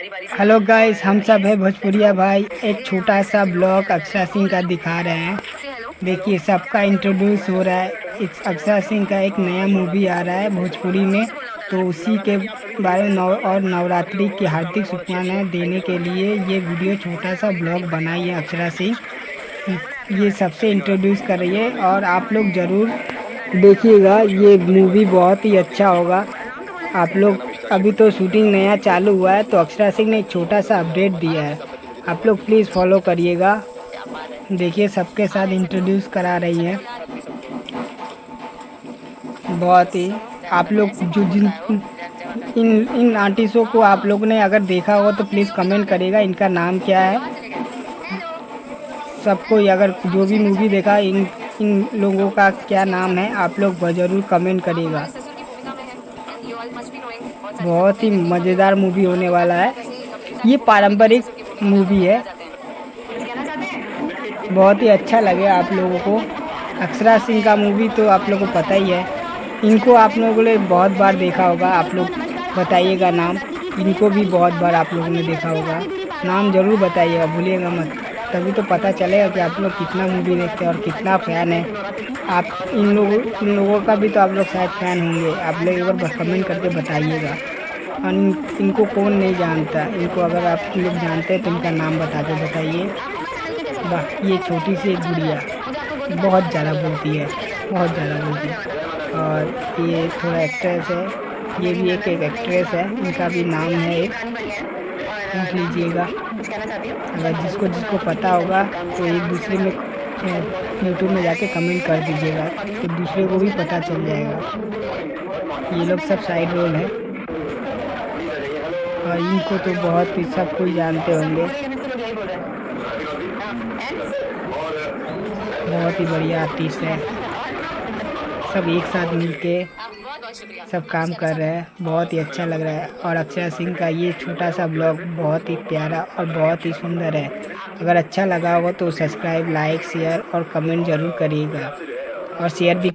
Hello guys, हम सब है भोजपुरिया भाई। एक छोटा सा ब्लॉग अक्षरा सिंह का दिखा रहे हैं। देखिए, सबका इंट्रोड्यूस हो रहा है। इस अक्षरा सिंह का एक नया मूवी आ रहा है भोजपुरी में, तो उसी के बारे में और नवरात्रि की हार्दिक शुभकामनाएं देने के लिए ये वीडियो छोटा सा ब्लॉग बनाई है अक्षरा सिंह। ये सबसे इंट्रोड्यूस कर रही है और आप लोग ज़रूर देखिएगा। ये मूवी बहुत ही अच्छा होगा। आप लोग, अभी तो शूटिंग नया चालू हुआ है, तो अक्षरा सिंह ने एक छोटा सा अपडेट दिया है। आप लोग प्लीज़ फॉलो करिएगा। देखिए, सबके साथ इंट्रोड्यूस करा रही है। बहुत ही, आप लोग जो जिन इन इन आर्टिस्टों को आप लोग ने अगर देखा हो तो प्लीज़ कमेंट करिएगा इनका नाम क्या है। सबको अगर जो भी मूवी देखा, इन इन लोगों का क्या नाम है, आप लोग ज़रूर कमेंट करिएगा। बहुत ही मज़ेदार मूवी होने वाला है। ये पारंपरिक मूवी है। बहुत ही अच्छा लगे आप लोगों को। अक्षरा सिंह का मूवी तो आप लोगों को पता ही है। इनको आप लोगों ने बहुत बार देखा होगा। आप लोग बताइएगा नाम। इनको भी बहुत बार आप लोगों ने देखा होगा। नाम ज़रूर बताइएगा, भूलिएगा मत। तभी तो पता चलेगा कि आप लोग कितना मूवी देखते हैं और कितना फ़ैन है। आप इन लोगों का भी तो आप लोग शायद फ़ैन होंगे। आप लोग एक बार कमेंट करके बताइएगा। और इनको कौन नहीं जानता। इनको अगर आप लोग जानते हैं तो इनका नाम बता के बताइए। वाह, ये छोटी सी एक गुड़िया बहुत ज़्यादा बोलती है, बहुत ज़्यादा बोलती है। और ये थोड़ा एक्ट्रेस है। ये भी एक एक्ट्रेस है। इनका भी नाम है एक, पूछ लीजिएगा। अगर जिसको जिसको पता होगा तो एक दूसरे में यूट्यूब में जाके कमेंट कर दीजिएगा, तो दूसरे को भी पता चल जाएगा। ये लोग सब साइड रोल है और इनको तो बहुत ही सब कोई जानते होंगे। बहुत ही बढ़िया आर्टिस्ट है। सब एक साथ मिलके सब काम कर रहे हैं। बहुत ही अच्छा लग रहा है। और अक्षरा सिंह का ये छोटा सा ब्लॉग बहुत ही प्यारा और बहुत ही सुंदर है। अगर अच्छा लगा हो तो सब्सक्राइब, लाइक, शेयर और कमेंट ज़रूर करिएगा और शेयर भी करिए।